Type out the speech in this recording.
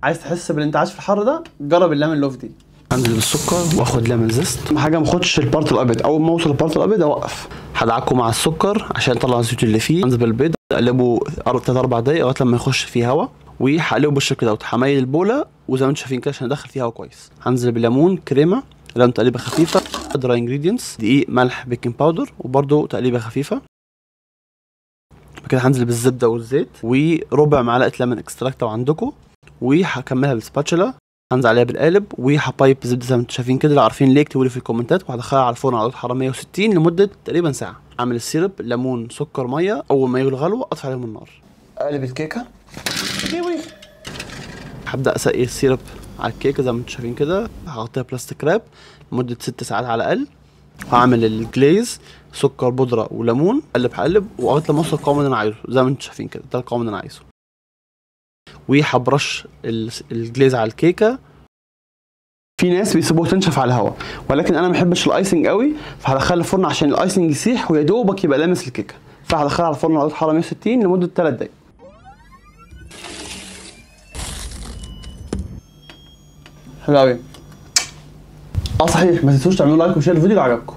عايز تحس بالانتعاش في الحر ده؟ جرب الليمون لوف دي. انزل بالسكر واخد ليمون زيست. اهم حاجه ما اخدش البارت الابيض، اول ما اوصل البارت الابيض اوقف. هدعكه مع السكر عشان اطلع الزيوت اللي فيه. انزل بالبيض اقلبه 3 4 دقايق لغايه لما يخش فيه هواء، وهقلبه بالشكل دوت. هميل البوله وزي ما انتم شايفين كده عشان ادخل فيه هواء كويس. هنزل بليمون، كريمه، ليمون تقليبه خفيفه، دراي انجريدينتس، دقيق، ملح، بيكنج باودر، وبرده تقليبه خفيفه. كده هنزل بالزبده والزيت وربع معلقه ليمون اكستراكت لو عندكم، وهكملها بالسباتشولا. هنزل عليها بالقالب وهبايب زبده زي ما انتم شايفين كده. لو عارفين ليه اكتبوا لي في الكومنتات، وهدخلها على الفرن على درجه حراره 160 لمده تقريبا ساعه. اعمل السيرب، ليمون، سكر، ميه. اول ما يغلو غلوه اطفي عليهم النار. اقلب الكيكه. هبدا اسقي السيرب على الكيكه زي ما انتم شايفين كده. هغطيها بلاستيك راب لمده 6 ساعات على الاقل. وهعمل الجليز، سكر بودره وليمون. هقلب لغايه لما اوصل القوام اللي انا عايزه زي ما انتم شايفين كده. ده القوام اللي انا عايزه. وهبرش الجليز على الكيكه. في ناس بيسيبوها تنشف على الهواء، ولكن انا ما بحبش الايسنج قوي، فهدخلها الفرن عشان الايسنج يسيح ويا دوبك يبقى لامس الكيكه. فهدخلها على الفرن على درجه حراره 160 لمده 3 دقايق. حلو قوي. صحيح ما تنسوش تعملوا لايك وشير الفيديو لو عجبكم.